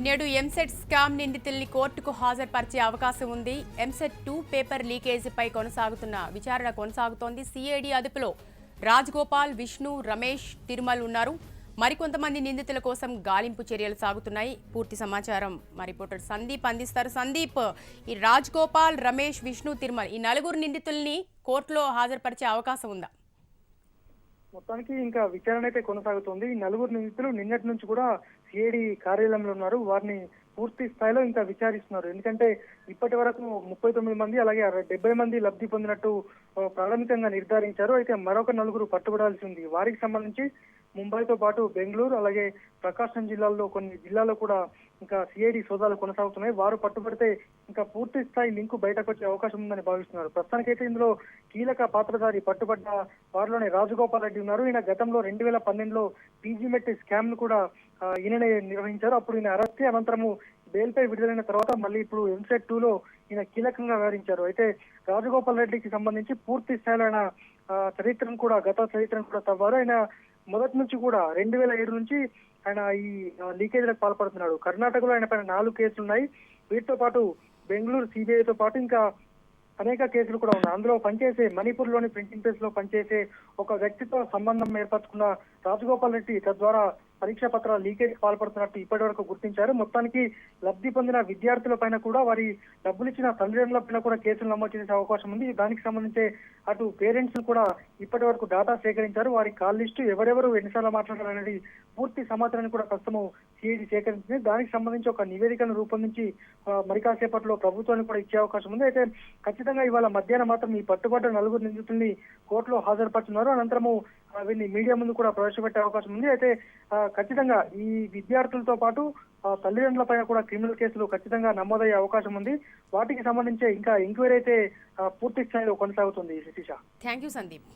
నేడు ఎంసెట్ స్కామ్ నిందితుల్ని కోర్టుకు హాజరుపరిచే అవకాశం ఉంది. ఎంసెట్ 2 పేపర్ లీకేజీపై కొనసాగుతున్న విచారణ కొనసాగుతోంది. సిఐడి అదుపులో రాజగోపాల్, విష్ణు, రమేష్, తిరుమల్ ఉన్నారు. మరికొంతమంది నిందితుల కోసం గాలింపు చర్యలు సాగుతున్నాయి. పూర్తి సమాచారం మా రిపోర్టర్ సందీప్ అందిస్తారు. సందీప్, ఈ రాజగోపాల్, రమేష్, విష్ణు, తిరుమల్ ఈ నలుగురు నిందితుల్ని కోర్టులో హాజరుపరిచే అవకాశం ఉందా? మొత్తానికి ఇంకా విచారణ అయితే కొనసాగుతోంది. ఈ నలుగురు నిందితులు నిన్నటి నుంచి కూడా సిఐడి కార్యాలయంలో ఉన్నారు. వారిని పూర్తి స్థాయిలో ఇంకా విచారిస్తున్నారు. ఎందుకంటే ఇప్పటి వరకు 39 మంది అలాగే 70 మంది లబ్ధి పొందినట్టు ప్రాథమికంగా నిర్ధారించారు. అయితే మరొక నలుగురు పట్టుబడాల్సి ఉంది. వారికి సంబంధించి ముంబైతో పాటు బెంగళూరు అలాగే ప్రకాశం జిల్లాల్లో కొన్ని జిల్లాల్లో కూడా ఇంకా సిఐడి సోదాలు కొనసాగుతున్నాయి. వారు పట్టుబడితే ఇంకా పూర్తి స్థాయి లింకు బయటకు వచ్చే అవకాశం ఉందని భావిస్తున్నారు. ప్రస్తుతానికైతే ఇందులో కీలక పాత్రధారి పట్టుబడ్డ వారిలోనే రాజగోపాల్ రెడ్డి ఉన్నారు. ఈయన గతంలో 2012లో పీజీమెట్ స్కామ్ ను కూడా ఈయననే నిర్వహించారు. అప్పుడు ఈయన అరెస్ట్ అనంతరము బెయిల్ పై విడుదలైన తర్వాత మళ్ళీ ఇప్పుడు ఎంసెట్ 2లో ఈయన కీలకంగా వ్యవహరించారు. అయితే రాజగోపాల్ రెడ్డికి సంబంధించి పూర్తి స్థాయిలో ఆయన గత చరిత్రను కూడా తవ్వారు. ఆయన మొదటి నుంచి కూడా 2007 నుంచి ఆయన ఈ లీకేజీలకు పాల్పడుతున్నాడు. కర్ణాటకలో ఆయన పైన 4 కేసులు ఉన్నాయి. వీటితో పాటు బెంగళూరు సిబిఐతో పాటు ఇంకా అనేక కేసులు కూడా ఉన్నాయి. అందులో పనిచేసే మణిపూర్ లోని ప్రింటింగ్ ప్రెస్ లో పనిచేసే ఒక వ్యక్తితో సంబంధం ఏర్పరచుకున్న రాజగోపాల్ రెడ్డి తద్వారా పరీక్షా పత్రాల లీకేజ్ పాల్పడుతున్నట్టు ఇప్పటి వరకు గుర్తించారు. మొత్తానికి లబ్ధి పొందిన విద్యార్థుల పైన కూడా వారి డబ్బులు ఇచ్చిన తల్లిదండ్రుల పైన కూడా కేసులు నమోదు చేసే అవకాశం ఉంది. దానికి సంబంధించి అటు పేరెంట్స్ కూడా ఇప్పటి వరకు డేటా సేకరించారు. వారి కాల్ లిస్టు ఎవరెవరు ఎన్నిసార్లు మాట్లాడారనేది పూర్తి సమాచారాన్ని కూడా ప్రస్తుతం సిఐడి సేకరించింది. దానికి సంబంధించి ఒక నివేదికను రూపొందించి మరి కాసేపట్లో ప్రభుత్వానికి కూడా ఇచ్చే అవకాశం ఉంది. అయితే ఖచ్చితంగా ఇవాళ మధ్యాహ్నం మాత్రం ఈ పట్టుబడ్డ నలుగురు నిందితుల్ని కోర్టులో హాజరుపరుచున్నారు. అనంతరము వీరిని మీడియా ముందు కూడా ప్రవేశపెట్టే అవకాశం ఉంది. అయితే ఖచ్చితంగా ఈ విద్యార్థులతో పాటు తల్లిదండ్రుల పైన కూడా క్రిమినల్ కేసులు ఖచ్చితంగా నమోదయ్యే అవకాశం ఉంది. వాటికి సంబంధించి ఇంకా ఎంక్వైరీ అయితే పూర్తి స్థాయిలో కొనసాగుతుంది. Sirisha, thank you Sandeep.